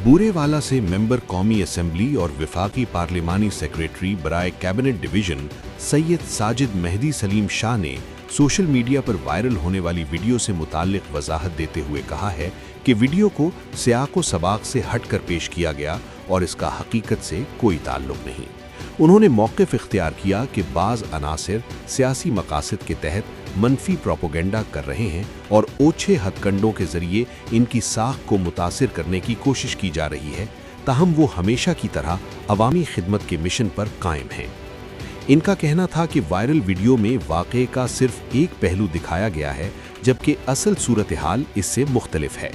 बूरेवाला से मेंबर कौमी असेंबली और विफाकी पार्लिमानी सेक्रेटरी बराए कैबिनेट डिवीजन सैयद साजिद मेहदी सलीम शाह ने सोशल मीडिया पर वायरल होने वाली वीडियो से मुताल्लिक वजाहत देते हुए कहा है कि वीडियो को सियाक़ो सबाक़ से हटकर पेश किया गया और इसका हकीकत से कोई ताल्लुक नहीं। उन्होंने मौक़िफ़ इख्तियार किया कि बाज़ अनासिर सियासी मकासद के तहत मनफी प्रोपोगेंडा कर रहे हैं और ओछे हथकंडों के ज़रिए इनकी साख को मुतासिर करने की कोशिश की जा रही है, ताहम वो हमेशा की तरह अवामी खिदमत के मिशन पर कायम हैं। इनका कहना था कि वायरल वीडियो में वाक़े का सिर्फ एक पहलू दिखाया गया है, जबकि असल सूरत हाल इससे मुख्तलिफ है।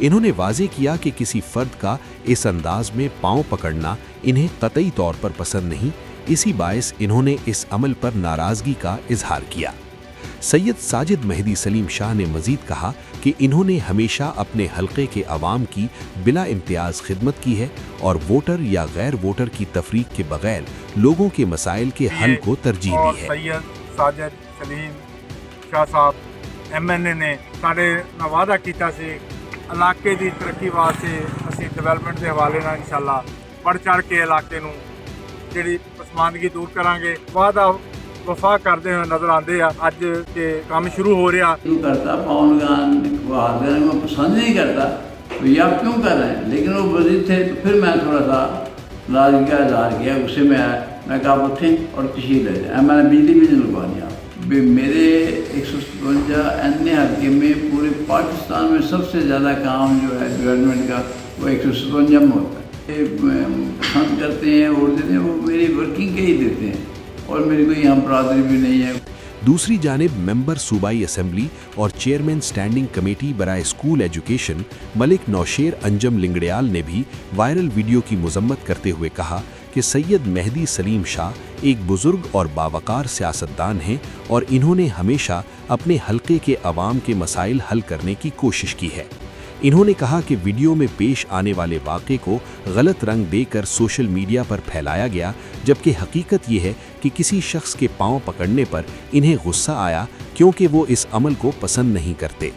इन्होंने वाज़े किया कि किसी फ़र्द का इस अंदाज में पाँव पकड़ना इन्हें कतई तौर पर पसंद नहीं, इसी बायस इन्होंने इस अमल पर नाराज़गी का इजहार किया। सैयद साजिद मेहदी सलीम शाह ने मज़ीद कहा कि इन्होंने हमेशा अपने हल्के के अवाम की बिला इम्तियाज़ खिदमत की है और वोटर या गैर वोटर की तफरीक के बगैर लोगों के मसाइल के हल को तरजीह दी है। सैयद साजिद सलीम शाह साहब MNA ने साढ़े वादा किया से इलाके की तरक्की वास्ते असीं डेवलपमेंट के हवाले नाल इंशाअल्लाह बढ़ चढ़ के इलाके नूं जिहड़ी पसमानदगी दूर करांगे। वादा वफा करते हुए नजर आते हैं। अज के काम शुरू हो रहा करता पवन गान को पसंद नहीं करता तो ये आप क्यों कर रहे हैं, लेकिन वो वजीर थे तो फिर मैं थोड़ा सा नाराजगी का इजहार किया, गुस्से में आया। मैं कहा आप उठें और तशरीफ ले जाए, मैंने बिजली भी नहीं लगवानी। आप मेरे 157 अन्य हल्के में पूरे पाकिस्तान में सबसे ज़्यादा काम जो है डेवलपमेंट का वो 157 में होता है। पसंद करते हैं वोट देते हैं, वो मेरी वर्किंग के ही देते हैं और मेरी कोई यहाँ बरादरी भी नहीं है। दूसरी जानिब मेंबर सूबाई असेंबली और चेयरमैन स्टैंडिंग कमेटी बराए स्कूल एजुकेशन मलिक नौशेर अंजम लिंगड़याल ने भी वायरल वीडियो की मजम्मत करते हुए कहा कि सैयद मेहदी सलीम शाह एक बुजुर्ग और बावकार सियासतदान हैं और इन्होंने हमेशा अपने हल्के के अवाम के मसाइल हल करने की कोशिश की है। इन्होंने कहा कि वीडियो में पेश आने वाले वाक़े को गलत रंग देकर सोशल मीडिया पर फैलाया गया, जबकि हकीकत ये है कि किसी शख्स के पांव पकड़ने पर इन्हें गुस्सा आया क्योंकि वो इस अमल को पसंद नहीं करते।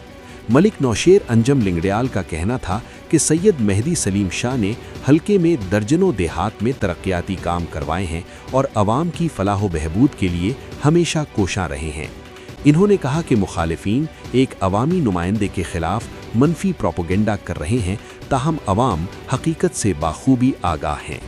मलिक नौशेर अंजम लिंगड़याल का कहना था कि सैयद मेहदी सलीम शाह ने हल्के में दर्जनों देहात में तरक्याती काम करवाए हैं और अवाम की फलाह व बहबूद के लिए हमेशा कोशां रहे हैं। इन्होंने कहा कि मुखालिफिन एक अवामी नुमाइंदे के खिलाफ मनफी प्रोपोगेंडा कर रहे हैं, ताहम अवाम हकीकत से बाखूबी आगाह हैं।